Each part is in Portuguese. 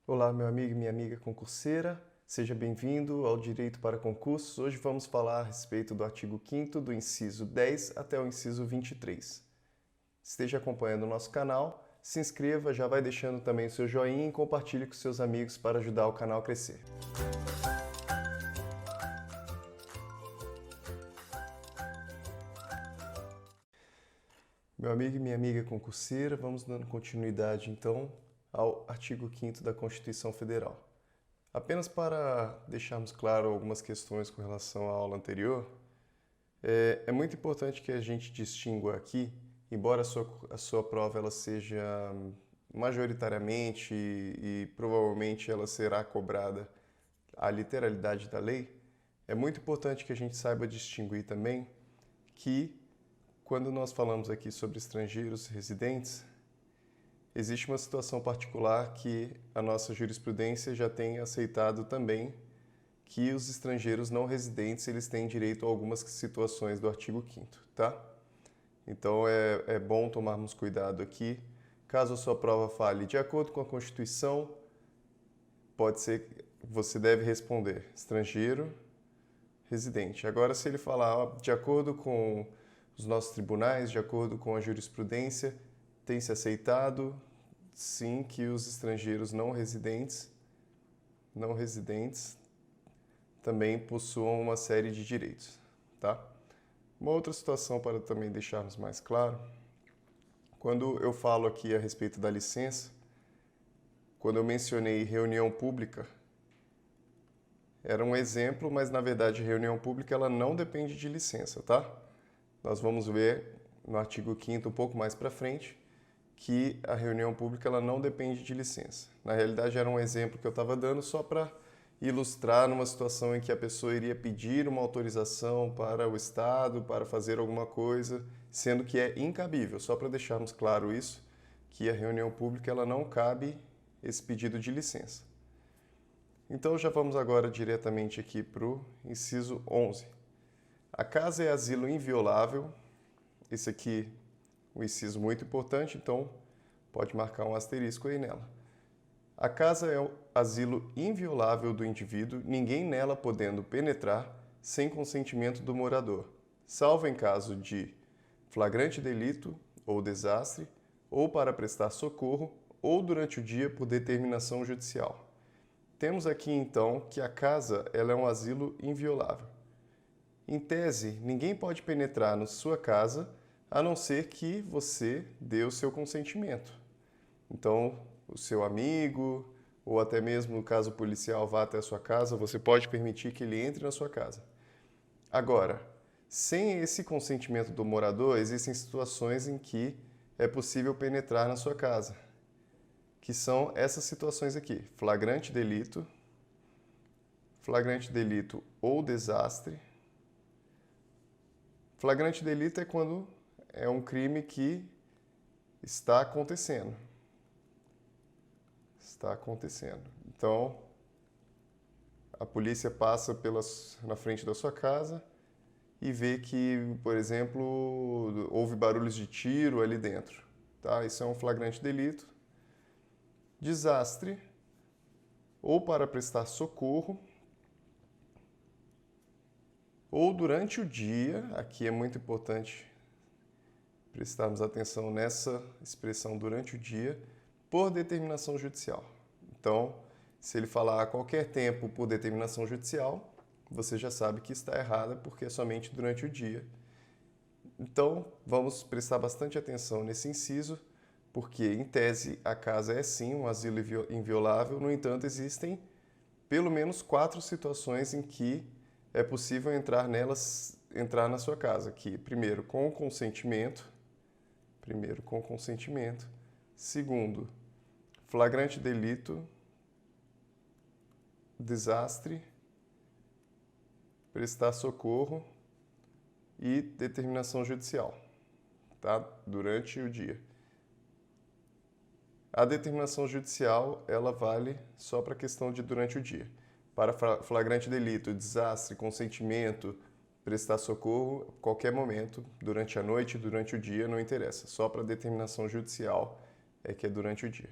Olá, meu amigo e minha amiga concurseira, seja bem-vindo ao Direito para Concursos. Hoje vamos falar a respeito do artigo 5º do inciso 10 até o inciso 23. Esteja acompanhando o nosso canal, se inscreva, já vai deixando também o seu joinha e compartilhe com seus amigos para ajudar o canal a crescer. Meu amigo e minha amiga concurseira, vamos dando continuidade então ao artigo 5º da Constituição Federal. Apenas para deixarmos claro algumas questões com relação à aula anterior, é muito importante que a gente distingua aqui, embora a sua prova ela seja majoritariamente e provavelmente ela será cobrada a literalidade da lei, é muito importante que a gente saiba distinguir também que quando nós falamos aqui sobre estrangeiros residentes, existe uma situação particular que a nossa jurisprudência já tem aceitado também, que os estrangeiros não residentes eles têm direito a algumas situações do artigo 5º, tá? Então é bom tomarmos cuidado aqui. Caso a sua prova fale de acordo com a Constituição, pode ser que você deve responder estrangeiro residente. Agora, se ele falar de acordo com os nossos tribunais, de acordo com a jurisprudência, tem se aceitado, sim, que os estrangeiros não residentes também possuam uma série de direitos, tá? Uma outra situação para também deixarmos mais claro, quando eu falo aqui a respeito da licença, quando eu mencionei reunião pública, era um exemplo, mas na verdade reunião pública ela não depende de licença, tá? Nós vamos ver no artigo 5º um pouco mais para frente que a reunião pública ela não depende de licença. Na realidade era um exemplo que eu estava dando só para ilustrar numa situação em que a pessoa iria pedir uma autorização para o Estado, para fazer alguma coisa, sendo que é incabível, só para deixarmos claro isso, que a reunião pública ela não cabe esse pedido de licença. Então já vamos agora diretamente aqui para o inciso 11. A casa é asilo inviolável, esse aqui um inciso muito importante, então pode marcar um asterisco aí nela. A casa é o asilo inviolável do indivíduo, ninguém nela podendo penetrar sem consentimento do morador, salvo em caso de flagrante delito ou desastre, ou para prestar socorro, ou durante o dia por determinação judicial. Temos aqui então que a casa ela é um asilo inviolável. Em tese, ninguém pode penetrar na sua casa a não ser que você dê o seu consentimento. Então, o seu amigo, ou até mesmo no caso policial vá até a sua casa, você pode permitir que ele entre na sua casa. Agora, sem esse consentimento do morador, existem situações em que é possível penetrar na sua casa, que são essas situações aqui: flagrante delito ou desastre. Flagrante delito é quando é um crime que está acontecendo. Está acontecendo. Então, a polícia passa na frente da sua casa e vê que, por exemplo, houve barulhos de tiro ali dentro. Tá? Isso é um flagrante delito. Desastre, ou para prestar socorro, ou durante o dia, aqui é muito importante prestarmos atenção nessa expressão durante o dia, por determinação judicial. Então, se ele falar a qualquer tempo por determinação judicial, você já sabe que está errada porque é somente durante o dia. Então, vamos prestar bastante atenção nesse inciso, porque, em tese, a casa é sim um asilo inviolável, no entanto, existem pelo menos 4 situações em que é possível entrar na sua casa, que primeiro com consentimento, segundo, flagrante delito, desastre, prestar socorro e determinação judicial, tá? Durante o dia. A determinação judicial, ela vale só para a questão de durante o dia. Para flagrante delito, desastre, consentimento, prestar socorro, qualquer momento, durante a noite, durante o dia, não interessa. Só para determinação judicial é que é durante o dia.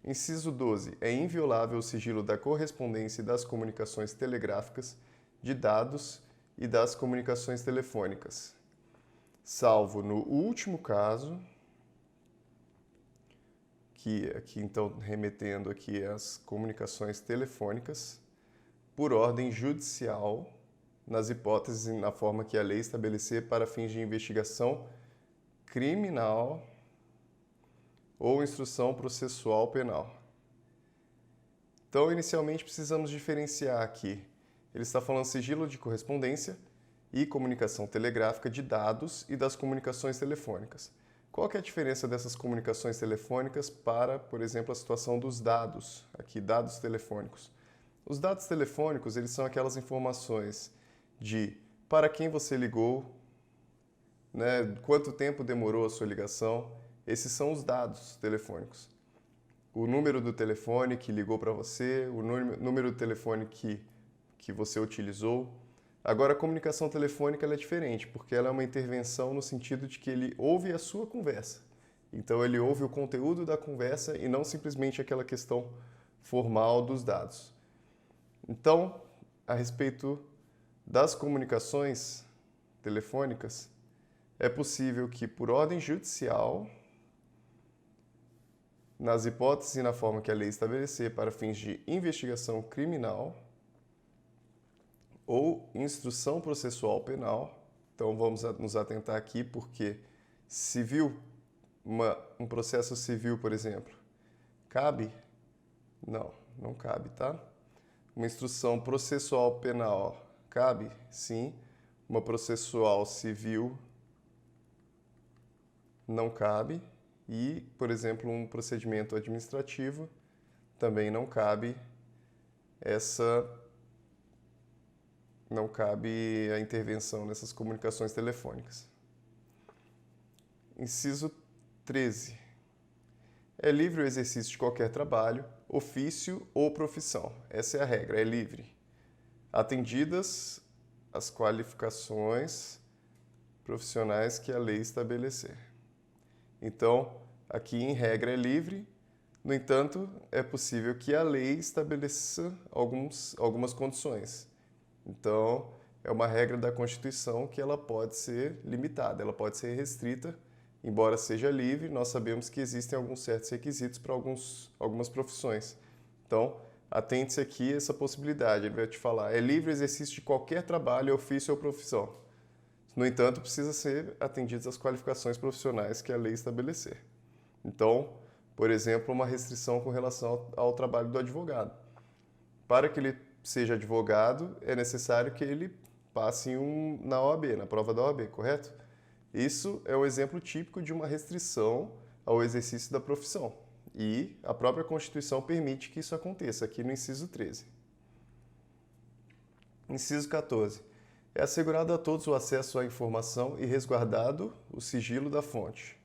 Inciso 12. É inviolável o sigilo da correspondência e das comunicações telegráficas, de dados e das comunicações telefônicas, salvo no último caso, que aqui então remetendo aqui às comunicações telefônicas, por ordem judicial, nas hipóteses e na forma que a lei estabelecer para fins de investigação criminal ou instrução processual penal. Então, inicialmente, precisamos diferenciar aqui. Ele está falando sigilo de correspondência e comunicação telegráfica de dados e das comunicações telefônicas. Qual que é a diferença dessas comunicações telefônicas para, por exemplo, a situação dos dados, aqui, dados telefônicos? Os dados telefônicos, eles são aquelas informações de para quem você ligou, né, quanto tempo demorou a sua ligação. Esses são os dados telefônicos. O número do telefone que ligou para você, o número do telefone que você utilizou. Agora, a comunicação telefônica ela é diferente, porque ela é uma intervenção no sentido de que ele ouve a sua conversa. Então, ele ouve o conteúdo da conversa e não simplesmente aquela questão formal dos dados. Então, a respeito das comunicações telefônicas, é possível que, por ordem judicial, nas hipóteses e na forma que a lei estabelecer para fins de investigação criminal ou instrução processual penal, então vamos nos atentar aqui porque civil, um processo civil, por exemplo, cabe? Não cabe, tá? Uma instrução processual penal cabe? Sim. Uma processual civil não cabe. E, por exemplo, um procedimento administrativo também não cabe a intervenção nessas comunicações telefônicas. Inciso 13. É livre o exercício de qualquer trabalho, ofício ou profissão. Essa é a regra, é livre. Atendidas as qualificações profissionais que a lei estabelecer. Então, aqui em regra é livre, no entanto, é possível que a lei estabeleça algumas condições. Então, é uma regra da Constituição que ela pode ser limitada, ela pode ser restrita, embora seja livre, nós sabemos que existem alguns certos requisitos para algumas profissões. Então, atente-se aqui a essa possibilidade, ele vai te falar, é livre o exercício de qualquer trabalho, ofício ou profissão. No entanto, precisa ser atendidas as qualificações profissionais que a lei estabelecer. Então, por exemplo, uma restrição com relação ao trabalho do advogado. Para que ele seja advogado, é necessário que ele passe na OAB, na prova da OAB, correto? Isso é o exemplo típico de uma restrição ao exercício da profissão. E a própria Constituição permite que isso aconteça, aqui no inciso 13. Inciso 14. É assegurado a todos o acesso à informação e resguardado o sigilo da fonte.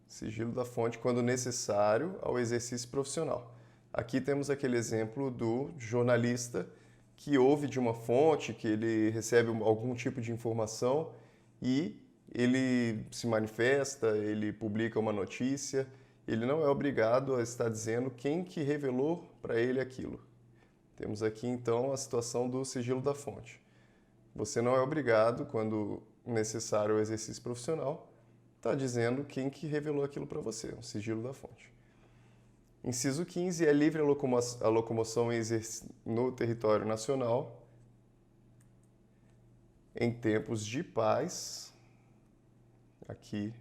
Sigilo da fonte quando necessário ao exercício profissional. Aqui temos aquele exemplo do jornalista que ouve de uma fonte, que ele recebe algum tipo de informação e ele se manifesta, ele publica uma notícia, ele não é obrigado a estar dizendo quem que revelou para ele aquilo. Temos aqui então a situação do sigilo da fonte. Você não é obrigado, quando necessário o exercício profissional, está dizendo quem que revelou aquilo para você, o sigilo da fonte. Inciso 15. É livre a locomoção no território nacional em tempos de paz. Aqui,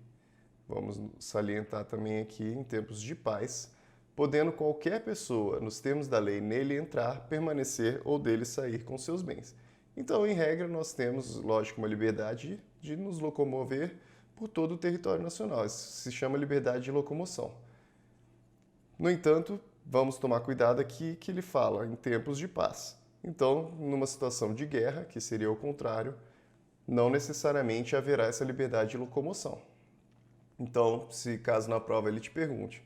vamos salientar também aqui, em tempos de paz, podendo qualquer pessoa, nos termos da lei, nele entrar, permanecer ou dele sair com seus bens. Então, em regra, nós temos, lógico, uma liberdade de nos locomover por todo o território nacional. Isso se chama liberdade de locomoção. No entanto, vamos tomar cuidado aqui que ele fala em tempos de paz. Então, numa situação de guerra, que seria o contrário, não necessariamente haverá essa liberdade de locomoção. Então, se caso na prova ele te pergunte,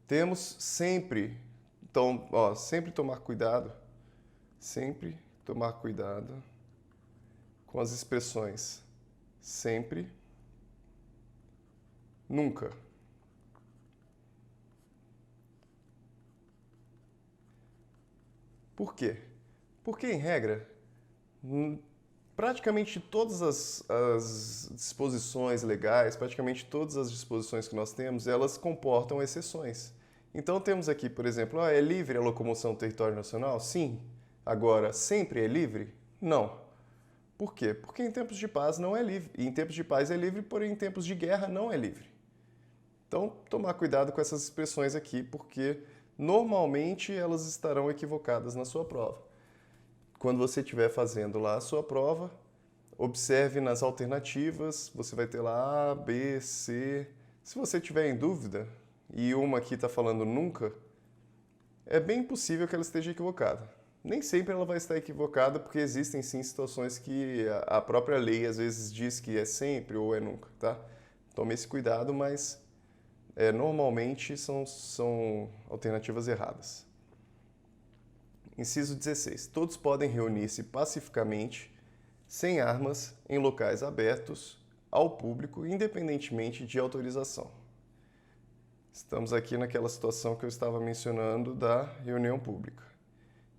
temos sempre, então, sempre tomar cuidado com as expressões sempre, nunca. Por quê? Porque, em regra, praticamente todas as disposições legais, praticamente todas as disposições que nós temos, elas comportam exceções. Então temos aqui, por exemplo, é livre a locomoção no território nacional? Sim. Agora, sempre é livre? Não. Por quê? Porque em tempos de paz não é livre. E em tempos de paz é livre, porém em tempos de guerra não é livre. Então, tomar cuidado com essas expressões aqui, porque normalmente elas estarão equivocadas na sua prova. Quando você estiver fazendo lá a sua prova, observe nas alternativas, você vai ter lá A, B, C. Se você tiver em dúvida, e uma aqui está falando nunca, é bem possível que ela esteja equivocada. Nem sempre ela vai estar equivocada, porque existem sim situações que a própria lei às vezes diz que é sempre ou é nunca, tá? Tome esse cuidado, mas normalmente são alternativas erradas. Inciso 16. Todos podem reunir-se pacificamente, sem armas, em locais abertos ao público, independentemente de autorização. Estamos aqui naquela situação que eu estava mencionando da reunião pública.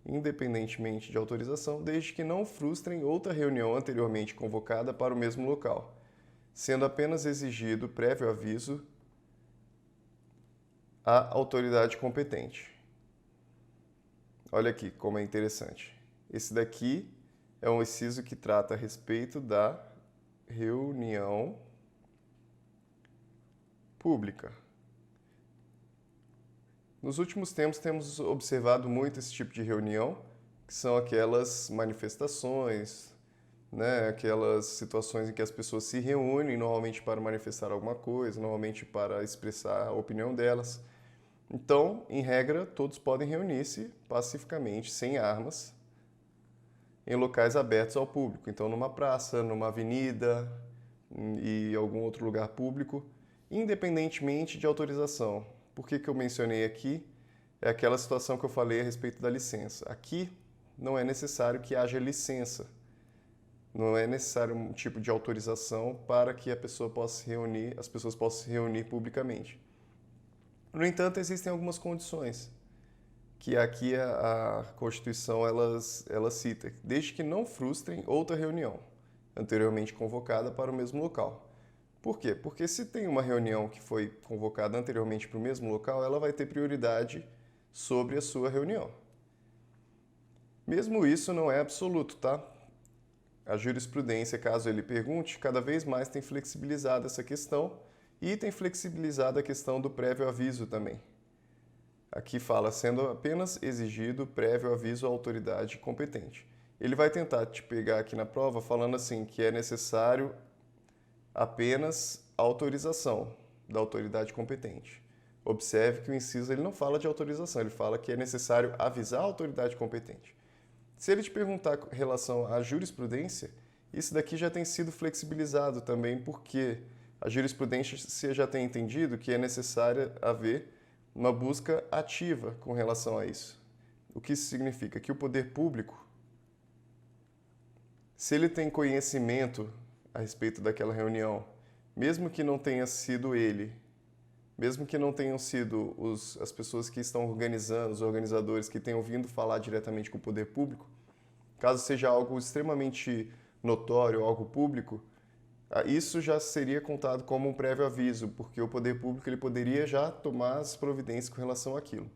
Independentemente de autorização, desde que não frustrem outra reunião anteriormente convocada para o mesmo local, sendo apenas exigido prévio aviso à autoridade competente. Olha aqui como é interessante. Esse daqui é um inciso que trata a respeito da reunião pública. Nos últimos tempos temos observado muito esse tipo de reunião, que são aquelas manifestações, né, aquelas situações em que as pessoas se reúnem normalmente para manifestar alguma coisa, normalmente para expressar a opinião delas. Então, em regra, todos podem reunir-se pacificamente, sem armas, em locais abertos ao público. Então, numa praça, numa avenida e algum outro lugar público, independentemente de autorização. Por que eu mencionei aqui? É aquela situação que eu falei a respeito da licença. Aqui não é necessário que haja licença. Não é necessário um tipo de autorização para que a pessoa possa se reunir, as pessoas possam se reunir publicamente. No entanto, existem algumas condições que aqui a Constituição ela cita, desde que não frustrem outra reunião anteriormente convocada para o mesmo local. Por quê? Porque se tem uma reunião que foi convocada anteriormente para o mesmo local, ela vai ter prioridade sobre a sua reunião. Mesmo isso não é absoluto, tá? A jurisprudência, caso ele pergunte, cada vez mais tem flexibilizado essa questão e tem flexibilizado a questão do prévio aviso também. Aqui fala, sendo apenas exigido prévio aviso à autoridade competente. Ele vai tentar te pegar aqui na prova falando assim, que é necessário apenas autorização da autoridade competente. Observe que o inciso ele não fala de autorização, ele fala que é necessário avisar a autoridade competente. Se ele te perguntar em relação à jurisprudência, isso daqui já tem sido flexibilizado também, porque a jurisprudência já tem entendido que é necessário haver uma busca ativa com relação a isso. O que isso significa? Que o poder público, se ele tem conhecimento a respeito daquela reunião, mesmo que não tenha sido ele, mesmo que não tenham sido as pessoas que estão organizando, os organizadores que tenham vindo falar diretamente com o poder público, caso seja algo extremamente notório, algo público, isso já seria contado como um prévio aviso, porque o poder público ele poderia já tomar as providências com relação àquilo.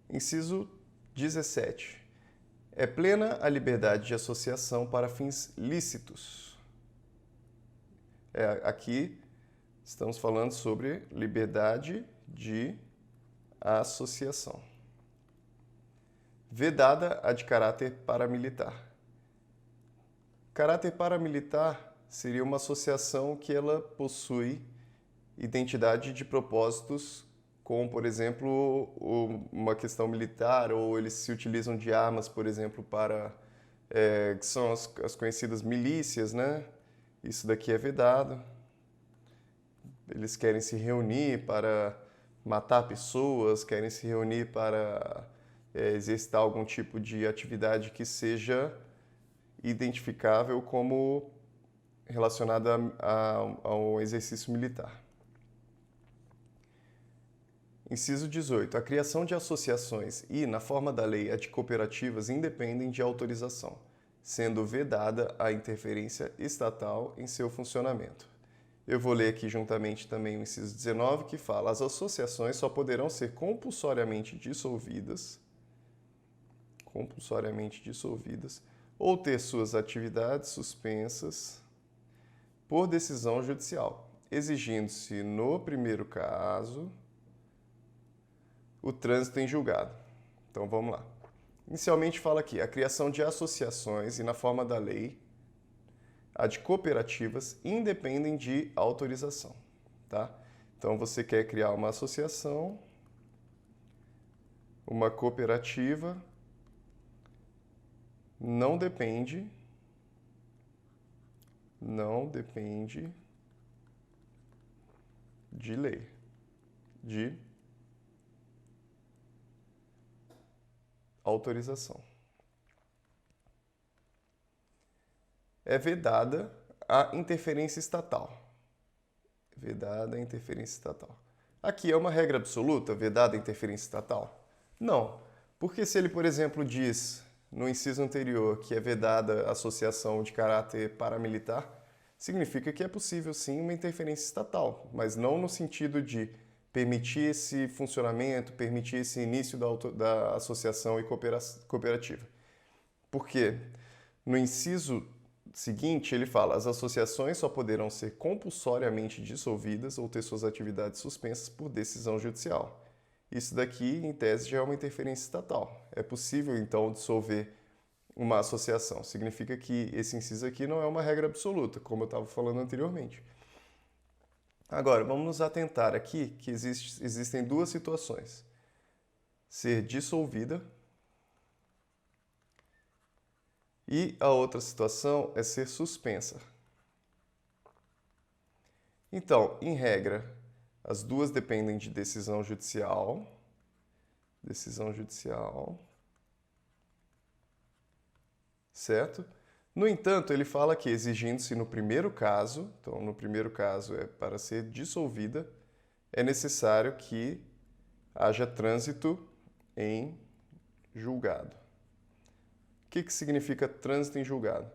Inciso 17. É plena a liberdade de associação para fins lícitos. Aqui estamos falando sobre liberdade de associação. Vedada a de caráter paramilitar. Caráter paramilitar seria uma associação que ela possui identidade de propósitos, como, por exemplo, uma questão militar, ou eles se utilizam de armas, por exemplo, para que são as conhecidas milícias, né? Isso daqui é vedado. Eles querem se reunir para matar pessoas, querem se reunir para exercitar algum tipo de atividade que seja identificável como relacionada ao exercício militar. Inciso 18. A criação de associações e, na forma da lei, a de cooperativas independem de autorização, sendo vedada a interferência estatal em seu funcionamento. Eu vou ler aqui juntamente também o inciso 19, que fala: as associações só poderão ser compulsoriamente dissolvidas ou ter suas atividades suspensas por decisão judicial, exigindo-se, no primeiro caso, o trânsito em julgado. Então vamos lá. Inicialmente fala aqui a criação de associações e, na forma da lei, a de cooperativas independem de autorização, tá? Então você quer criar uma associação, uma cooperativa, não depende de lei, de autorização. É vedada a interferência estatal. Vedada a interferência estatal. Aqui é uma regra absoluta, vedada a interferência estatal? Não, porque se ele, por exemplo, diz no inciso anterior que é vedada a associação de caráter paramilitar, significa que é possível sim uma interferência estatal, mas não no sentido de permitir esse funcionamento, permitir esse início da associação e cooperativa. Por quê? No inciso seguinte, ele fala: as associações só poderão ser compulsoriamente dissolvidas ou ter suas atividades suspensas por decisão judicial. Isso daqui, em tese, já é uma interferência estatal. É possível, então, dissolver uma associação. Significa que esse inciso aqui não é uma regra absoluta, como eu estava falando anteriormente. Agora, vamos nos atentar aqui que existem duas situações: ser dissolvida e a outra situação é ser suspensa. Então, em regra, as duas dependem de decisão judicial. Certo? No entanto, ele fala que, exigindo-se no primeiro caso, então no primeiro caso é para ser dissolvida, é necessário que haja trânsito em julgado. O que significa trânsito em julgado?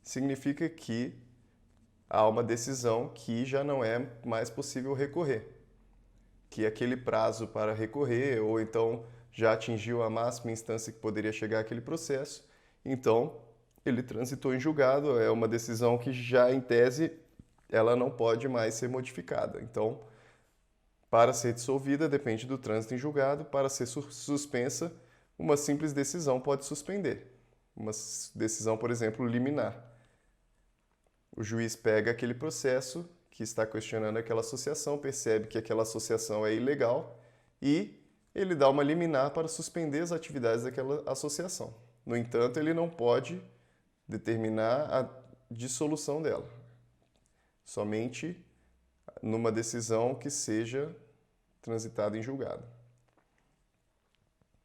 Significa que há uma decisão que já não é mais possível recorrer, que aquele prazo para recorrer, ou então já atingiu a máxima instância que poderia chegar àquele processo, então ele transitou em julgado, é uma decisão que já, em tese, ela não pode mais ser modificada. Então, para ser dissolvida, depende do trânsito em julgado. Para ser suspensa, uma simples decisão pode suspender. Uma decisão, por exemplo, liminar. O juiz pega aquele processo que está questionando aquela associação, percebe que aquela associação é ilegal e ele dá uma liminar para suspender as atividades daquela associação. No entanto, ele não pode determinar a dissolução dela, somente numa decisão que seja transitada em julgado.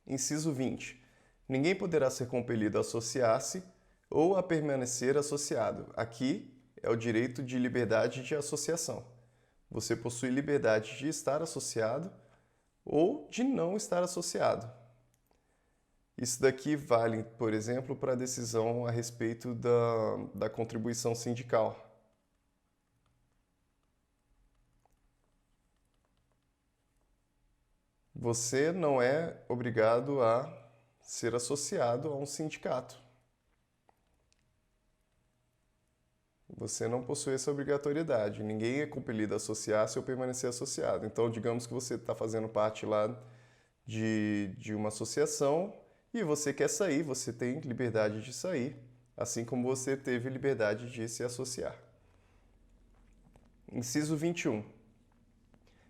Inciso 20. Ninguém poderá ser compelido a associar-se ou a permanecer associado. Aqui é o direito de liberdade de associação. Você possui liberdade de estar associado ou de não estar associado. Isso daqui vale, por exemplo, para a decisão a respeito da contribuição sindical. Você não é obrigado a ser associado a um sindicato. Você não possui essa obrigatoriedade. Ninguém é compelido a associar-se ou permanecer associado. Então, digamos que você está fazendo parte lá de uma associação e você quer sair, você tem liberdade de sair, assim como você teve liberdade de se associar. Inciso 21.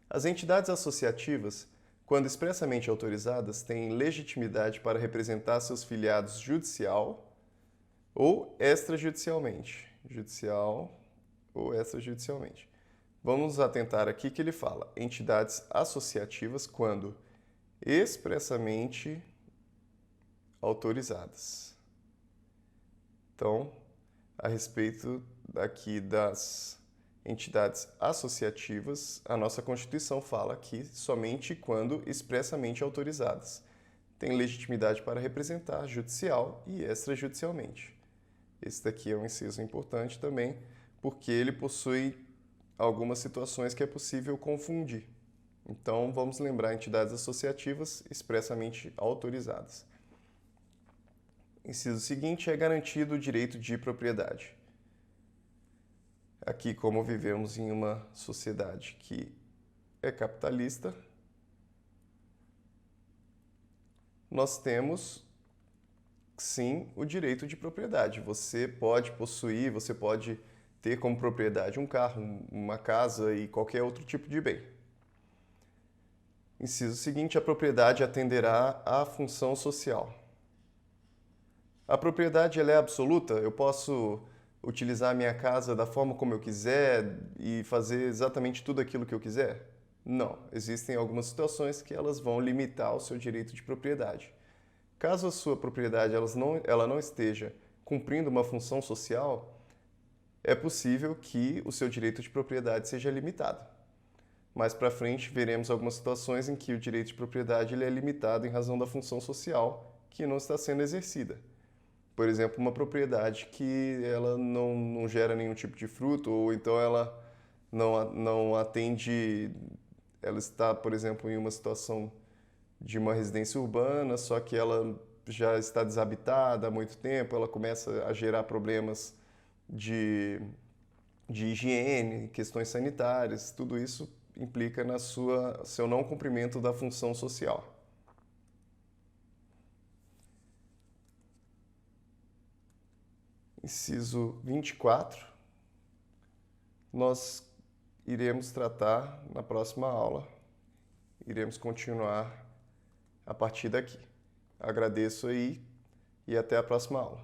As entidades associativas, quando expressamente autorizadas, têm legitimidade para representar seus filiados judicial ou extrajudicialmente. Vamos nos atentar aqui que ele fala entidades associativas quando expressamente autorizadas. Então, a respeito aqui das Entidades associativas, a nossa Constituição fala que somente quando expressamente autorizadas. Tem legitimidade para representar judicial e extrajudicialmente. Esse daqui é um inciso importante também, porque ele possui algumas situações que é possível confundir. Então, vamos lembrar entidades associativas expressamente autorizadas. Inciso seguinte é garantido o direito de propriedade. Aqui, como vivemos em uma sociedade que é capitalista, nós temos, sim, o direito de propriedade. Você pode possuir, você pode ter como propriedade um carro, uma casa e qualquer outro tipo de bem. Inciso seguinte, a propriedade atenderá à função social. A propriedade ela é absoluta, eu posso utilizar a minha casa da forma como eu quiser e fazer exatamente tudo aquilo que eu quiser? Não, existem algumas situações que elas vão limitar o seu direito de propriedade. Caso a sua propriedade ela não esteja cumprindo uma função social, é possível que o seu direito de propriedade seja limitado. Mais para frente, veremos algumas situações em que o direito de propriedade ele é limitado em razão da função social que não está sendo exercida. Por exemplo, uma propriedade que ela não gera nenhum tipo de fruto, ou então ela não atende, ela está, por exemplo, em uma situação de uma residência urbana, só que ela já está desabitada há muito tempo, ela começa a gerar problemas de higiene, questões sanitárias, tudo isso implica na seu não cumprimento da função social. Inciso 24, nós iremos tratar na próxima aula. Iremos continuar a partir daqui. Agradeço aí e até a próxima aula.